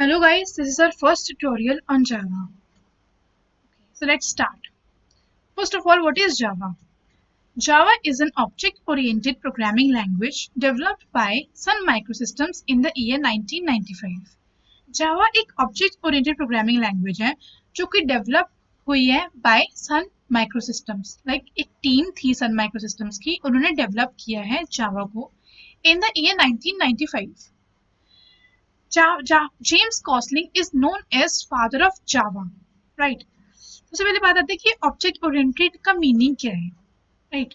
Hello guys, this is our first tutorial on Java. So let's start. First of all, what is Java? Java is an object-oriented programming language developed by Sun Microsystems in the year 1995. Java एक object-oriented programming language है जो कि develop हुई है by Sun Microsystems. Like एक team थी Sun Microsystems की, उन्होंने develop किया है Java को in the year 1995. James Gosling is known as father of Java, right? सबसे पहले बात आती है कि ऑब्जेक्ट ओरिएंटेड का मीनिंग क्या है, राइट?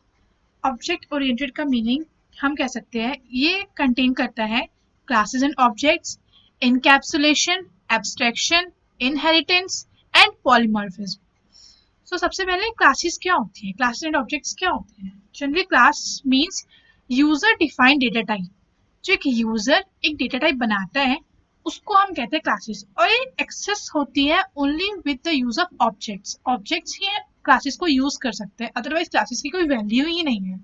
ऑब्जेक्ट ओरिएंटेड का मीनिंग हम कह सकते हैं ये कंटेन करता है classes and objects, encapsulation, abstraction, inheritance and polymorphism. So सबसे पहले क्लासेस क्या होती है, क्लासेस एंड ऑब्जेक्ट्स क्या होते हैं? Generally class means user defined data type. जो एक यूजर एक डेटा टाइप बनाता है उसको हम कहते हैं क्लासेस, और ये एक्सेस होती है only with the use of objects. Objects he classes को यूज कर सकते हैं, अदरवाइज क्लासेस की कोई वैल्यू ही नहीं है.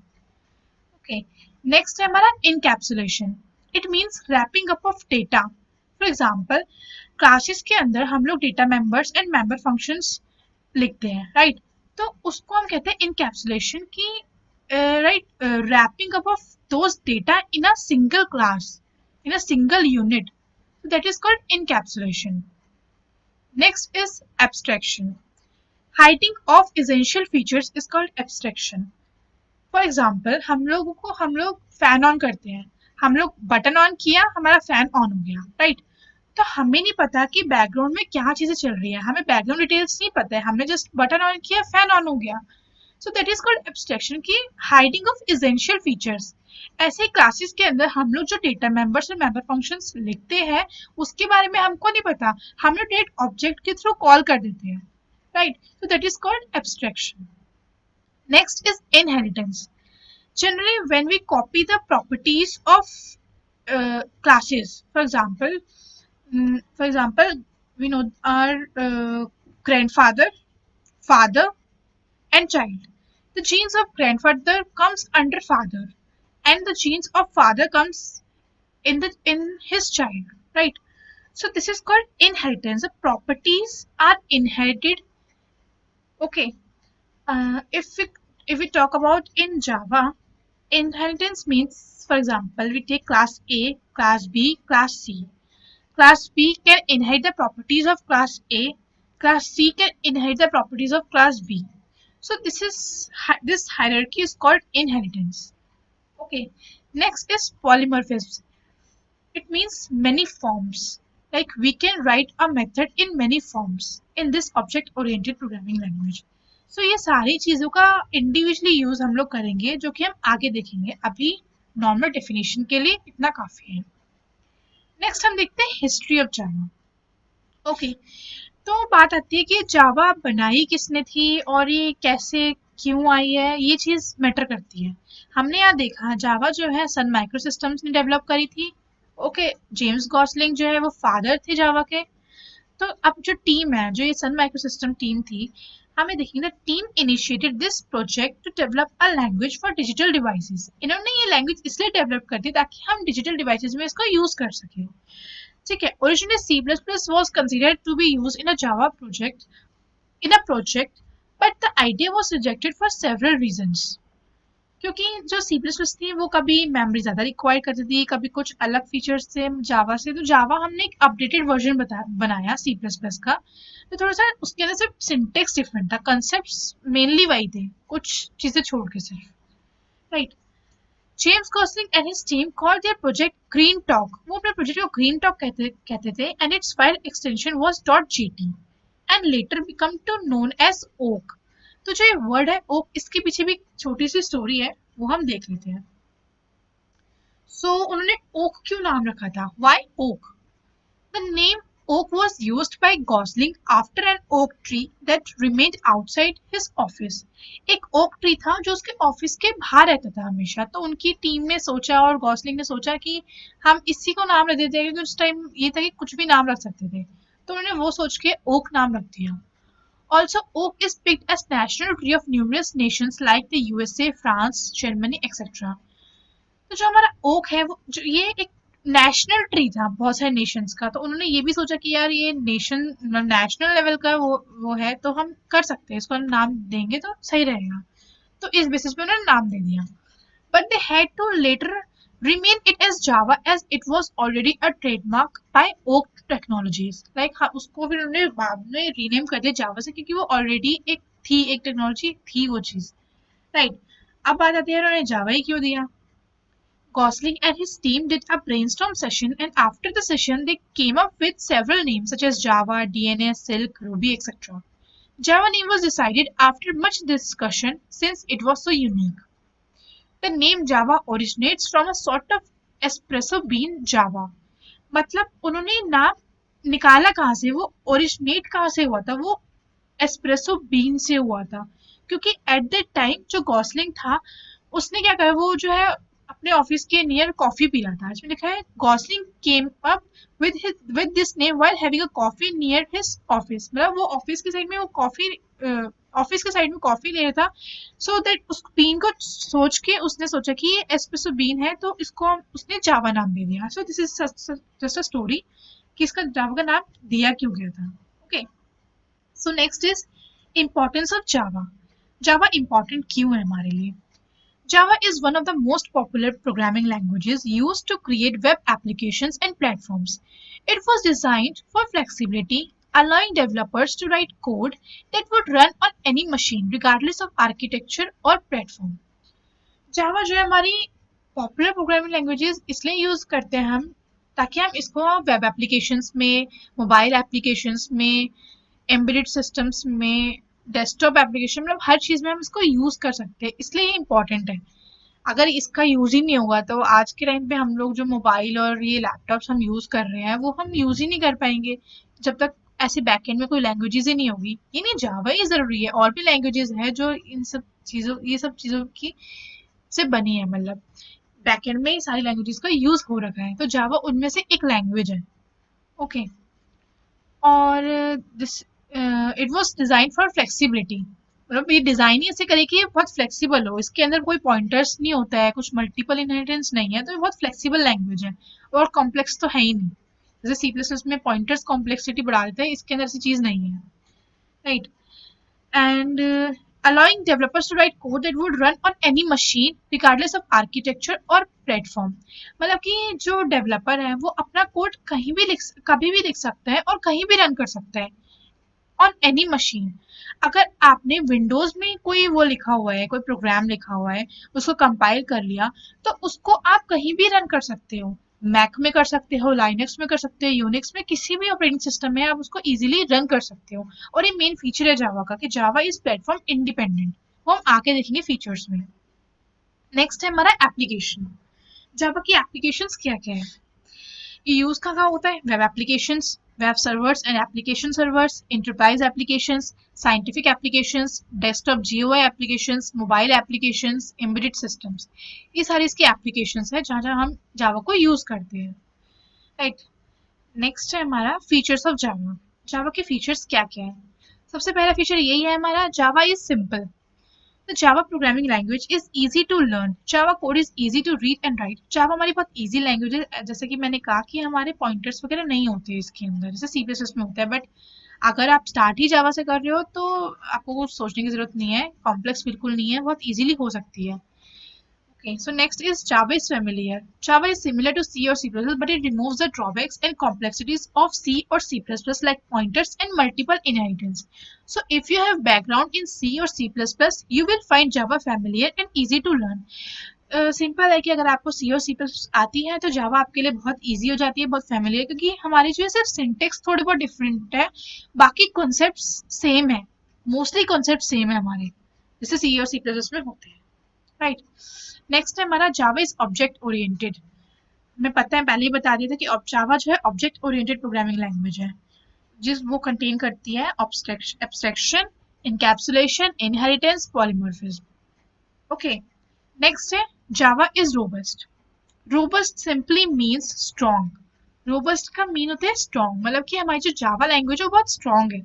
ओके, नेक्स्ट है हमारा encapsulation. It means wrapping up of data. For example, classes के अंदर हम लोग data members and member functions लिखते हैं, राइट? तो उसको हम कहते हैं इनकैप्सुलेशन की, right, wrapping up of those data in a single class, in a single unit. So that is called encapsulation. Next is abstraction. Hiding of essential features is called abstraction. For example, हम लोग fan on करते हैं, हम लोग button on किया, हमारा fan on हो गया, राइट? तो हमें नहीं पता कि बैकग्राउंड में क्या चीजें चल रही है, हमें बैकग्राउंड डिटेल्स नहीं पता है, हमने जस्ट बटन ऑन किया, फैन ऑन हो गया. So that is called abstraction की हाइडिंग ऑफ एसेंशियल फीचर्स. ऐसे क्लासेस के अंदर हम लोग जो डेटा मेंबर्स और मेंबर फंक्शंस लिखते हैं उसके बारे में हमको नहीं पता, हम लोग डायरेक्ट ऑब्जेक्ट के थ्रू कॉल कर देते हैं, right? So that is called abstraction. Next is inheritance. Generally, when we copy the properties of classes, for example, we know our grandfather, father, and child. The genes of grandfather comes under father, and the genes of father comes in his child, right? So this is called inheritance. The properties are inherited. Okay. If we talk about in Java, inheritance means, for example, we take class A, class B, class C. Class B can inherit the properties of class A. Class C can inherit the properties of class B. So this hierarchy is called inheritance. Okay. Next is polymorphism. It means many forms. Like we can write a method in many forms in this object-oriented programming language. So ये सारी चीज़ों का individually use हम लोग करेंगे जो कि हम आगे देखेंगे. अभी नॉर्मल डेफिनेशन के लिए इतना काफी है. नेक्स्ट हम देखते हैं हिस्ट्री ऑफ जावा. ओके, तो बात आती है कि जावा बनाई किसने थी और ये कैसे क्यों आई है, ये चीज मैटर करती है. हमने यहाँ देखा जावा जो है सन माइक्रोसिस्टम्स ने डेवलप करी थी. ओके, जेम्स गॉसलिंग जो है वो फादर थे जावा के. तो अब जो टीम है, जो ये सन माइक्रोसिस्टम टीम थी, हमें देखेंगे team initiated this project to develop a language for digital devices. इन्होंने ये लैंग्वेज इसलिए डेवलप कर दी ताकि हम डिजिटल डिवाइसेस में इसको यूज कर सकें. ठीक है, originally C++ was considered to be used in a Java project, but the idea was rejected for several reasons. क्योंकि जो C++ थी वो कभी मेमोरी ज़्यादा रिक्वायर करती थी, कभी कुछ अलग फीचर्स थे जावा से. तो जावा हमने एक अपडेटेड वर्जन बनाया C++ का, तो थोड़ा सा उसके अंदर सिर्फ सिंटेक्स डिफरेंट था, कंसेप्ट्स मेनली वही थे, कुछ चीज़ें छोड़ के सिर्फ, right? James Gosling and his team called their project Green Talk. वो अपने प्रोजेक्ट को ग्रीन टॉक कहते थे, and its file extension was .jt and later become to known as Oak. तो जो ये वर्ड है ओक, इसके पीछे भी छोटी सी स्टोरी है, वो हम देख लेते हैं. सो उन्होंने ओक क्यों नाम रखा था? Why Oak? The name Oak was used by Gosling after an oak tree that remained outside his office. एक ओक ट्री था जो उसके ऑफिस के बाहर रहता था हमेशा. तो उनकी टीम ने सोचा और गॉसलिंग ने सोचा कि हम इसी को नाम रख देते हैं, क्योंकि उस टाइम ये था कि कुछ भी नाम रख सकते थे. तो उन्होंने वो सोच के ओक नाम रख दिया. Also, oak is picked as national tree of numerous nations like the USA, France, Germany, etc. तो जो हमारा ओक है वो ये एक नेशनल ट्री था बहुत सारे नेशंस का, तो उन्होंने ये भी सोचा कि यार ये नेशनल लेवल का वो है, तो हम कर सकते हैं, इसको हम नाम देंगे तो सही रहेगा। तो इस बेसिस पे उन्होंने नाम दे दिया। But they had to later rename it as Java as it was already a trademark by Oak Technologies. Like हाँ, उसको फिर उन्होंने बाद में रीनेम कर दिया जावा से, क्योंकि वो ऑलरेडी एक टेक्नोलॉजी थी वो चीज, राइट। अब बात आती है उन्होंने जावा ही क्यों दिया। Gosling and his team did a brainstorm session, and after the session, they came up with several names such as Java, DNA, Silk, Ruby, etc. Java name was decided after much discussion since it was so unique. The name Java originates from a sort of espresso bean Java. मतलब उन्होंने नाम निकाला कहाँ से, वो originate कहाँ से हुआ था, वो एस्प्रेसो बीन से हुआ था। क्योंकि एट दैट टाइम जो गॉसलिंग था, उसने क्या करा, वो जो है अपने ऑफिस के नियर कॉफी पी रहा था। इसमें लिखा है Gosling came up with this name while having a coffee near his office. मतलब वो ऑफिस के साइड में वो कॉफी ऑफिस के साइड में कॉफी ले रहा था। सो दैट उस बीन को सोच के उसने सोचा कि ये एस्प्रेसो बीन है, तो इसको उसने जावा नाम दे दिया। So this is just a story कि इसका जावा का नाम दिया क्यों गया था। Okay, so next is importance of Java. Java important क्यों है हमारे लिए। Java is one of the most popular programming languages used to create web applications and platforms. It was designed for flexibility, allowing developers to write code that would run on any machine regardless of architecture or platform. Java जो है हमारी popular programming languages इसलिए use करते हैं हम, ताकि हम इसको वेब एप्लीकेशंस में, मोबाइल एप्लीकेशंस में, एम्बेडेड सिस्टम्स में, डेस्कटॉप एप्लीकेशन, मतलब हर चीज़ में हम इसको यूज़ कर सकते हैं, इसलिए ये इंपॉर्टेंट है। अगर इसका यूज़ ही नहीं होगा तो आज के टाइम पे हम लोग जो मोबाइल और ये लैपटॉप्स हम यूज़ कर रहे हैं वो हम यूज़ ही नहीं कर पाएंगे, जब तक ऐसे बैकएंड में कोई लैंग्वेजेस ही नहीं होगी। ये नहीं जावा ही ज़रूरी है, और भी लैंग्वेजेस है जो इन सब चीज़ों, ये सब चीज़ों की से बनी है, मतलब बैकएंड में सारी लैंग्वेजेस का यूज़ हो रखा है, तो जावा उनमें से एक लैंग्वेज है। ओके, और this it was design for flexibility. मतलब ये डिजाइन ही ऐसे करे कि ये बहुत फ्लेक्सिबल हो, इसके अंदर कोई पॉइंटर्स नहीं होता है, कुछ मल्टीपल इनहेरिटेंस नहीं है, तो ये बहुत फ्लेक्सिबल लैंग्वेज है, और कॉम्प्लेक्स तो है ही नहीं। जैसे सी प्लस प्लस में पॉइंटर्स कॉम्प्लेक्सिटी बढ़ा देते हैं, इसके अंदर ऐसी चीज नहीं है, right. And allowing developers to write code that would run on any machine regardless of architecture or platform। मतलब कि जो डेवलपर है वो अपना कोड कभी भी लिख सकता है और कहीं भी रन कर सकता है, ऑन एनी मशीन। अगर आपने विंडोज में कोई वो लिखा हुआ है, कोई प्रोग्राम लिखा हुआ है, उसको कंपाइल कर लिया, तो उसको आप कहीं भी रन कर सकते हो। मैक में कर सकते हो, लाइनक्स में कर सकते हो, यूनिक्स में, किसी भी ऑपरेटिंग सिस्टम में आप उसको इजीली रन कर सकते हो। और ये मेन फीचर है जावा का कि जावा इज प्लेटफॉर्म इंडिपेंडेंट। वो हम आके देखेंगे फीचर्स में। नेक्स्ट है हमारा एप्लीकेशन। जावा की एप्लीकेशंस क्या क्या है, ये यूज कहाँ होता है। Web applications, web servers and application servers, enterprise applications, scientific applications, desktop GUI applications, mobile applications, embedded systems, ये सारी इसकी एप्लीकेशंस है जहाँ जहाँ हम जावा को यूज करते हैं, राइट। नेक्स्ट है हमारा फीचर्स ऑफ जावा। जावा के फीचर्स क्या क्या है। सबसे पहला फीचर यही है हमारा, Java is simple. The Java programming language is easy to learn. Java code is easy to read and write. Java हमारी बहुत easy language है, जैसे कि मैंने कहा कि हमारे pointers वगैरह नहीं होते इसके अंदर, जैसे C++ में होता है। बट अगर आप स्टार्ट ही जावा से कर रहे हो तो आपको कुछ सोचने की जरूरत नहीं है, कॉम्प्लेक्स बिल्कुल नहीं है, बहुत इजीली हो सकती है। Okay, so next is Java is familiar. Java is similar to C or C++, but it removes the drawbacks and complexities of C or C++ like pointers and multiple inheritance. So if you have background in C or C++, you will find Java familiar and easy to learn. Simple है कि अगर आपको सी और C plus आती है तो जावा आपके लिए बहुत इजी हो जाती है, बहुत फैमिलियर, क्योंकि हमारी जो है सिर्फ सिंटेक्स थोड़ी बहुत डिफरेंट है, बाकी कॉन्सेप्ट सेम है, मोस्टली कॉन्सेप्ट सेम है हमारे, जैसे सी और सी प्लस में होते हैं, राइट। नेक्स्ट है हमारा जावा इज ऑब्जेक्ट ओरिएंटेड। हमें पता है, पहले ही बता दिया था कि जावा जो है ऑब्जेक्ट ओरिएंटेड प्रोग्रामिंग लैंग्वेज है, जिस वो कंटेन करती है abstraction, encapsulation, inheritance, polymorphism. Okay, next है Java is robust. Robust simply means strong. Robust का मीन होता है स्ट्रॉन्ग, मतलब कि हमारी जो जावा लैंग्वेज है वो बहुत स्ट्रॉन्ग है,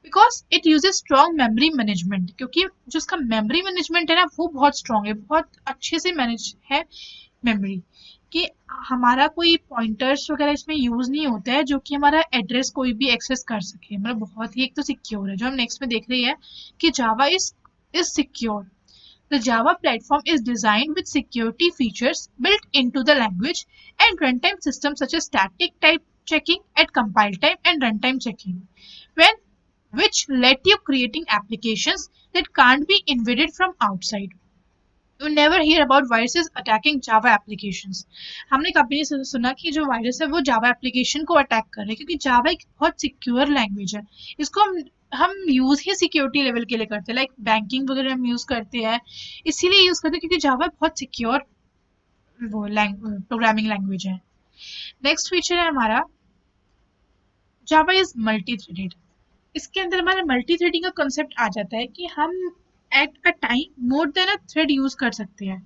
because it uses strong memory management. क्योंकि जो उसका मेमोरी मैनेजमेंट है ना वो बहुत स्ट्रॉन्ग है, बहुत अच्छे से मैनेज है मेमोरी। कि हमारा कोई पॉइंटर्स वगैरह इसमें यूज नहीं होता है जो कि हमारा एड्रेस कोई भी एक्सेस कर सके, मतलब बहुत ही एक तो सिक्योर है। जो हम नेक्स्ट में देख रही है कि Java is secure. The Java platform is designed with security features built into the language and runtime systems such as static type checking at compile time and runtime checking, when which let you creating applications that can't be invaded from outside. You never hear about viruses attacking Java applications. हमने कभी नहीं सुना कि जो virus है वो Java application को attack कर रहे हैं, क्योंकि जावा एक बहुत सिक्योर लैंग्वेज है। इसको हम यूज ही सिक्योरिटी लेवल के लिए करते हैं, लाइक बैंकिंग वगैरह हम यूज करते हैं, इसीलिए यूज करते हैं क्योंकि जावा बहुत सिक्योर वो प्रोग्रामिंग लैंग्वेज है। नेक्स्ट फीचर है हमारा जावा इज मल्टी थ्रेडेड। इसके अंदर हमारा मल्टी थ्रेडिंग का कंसेप्ट आ जाता है कि हम at a time more than a thread use कर सकते हैं,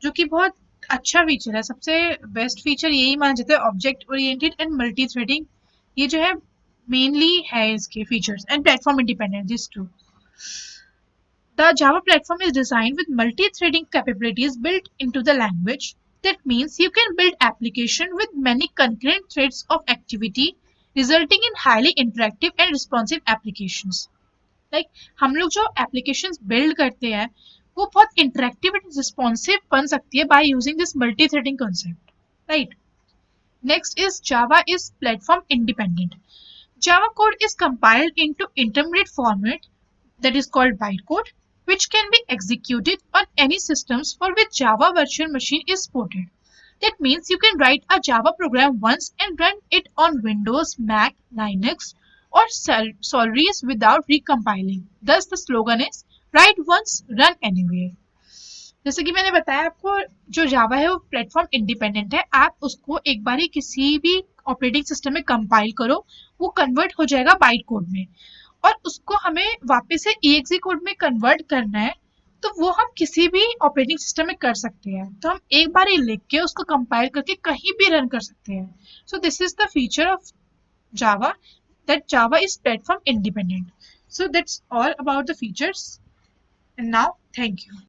जो कि बहुत अच्छा फीचर है। सबसे बेस्ट फीचर यही माना जाता है, object oriented and multi threading. ये जो है मेनली है इसके features, and platform independent, this too. The Java platform is designed with multi-threading capabilities built into the language. That means you can build application with many concurrent threads of activity, resulting in highly interactive and responsive applications. Like हम लोग जो applications build करते हैं वो बहुत interactive and responsive बन सकती है by using this multi-threading concept, right? Next is Java is platform independent. Java code is compiled into intermediate format, that is called bytecode, which can be executed on any systems for which Java virtual machine is supported. That means you can write a Java program once and run it on Windows, Mac, Linux, or Solaris without recompiling. Thus the slogan is write once, run anywhere. जैसे कि मैंने बताया आपको, जो जावा है वो platform independent है। आप उसको एक बार ही किसी भी ऑपरेटिंग सिस्टम में कंपाइल करो, वो कन्वर्ट हो जाएगा बाइट कोड में, और उसको हमें वापस से EXE कोड में कन्वर्ट करना है, तो वो हम किसी भी ऑपरेटिंग सिस्टम में कर सकते हैं। तो हम एक बार ही लिख के उसको कंपाइल करके कहीं भी रन कर सकते हैं। So this is the feature of Java, that Java is platform independent. So that's all about the features. And now, thank you.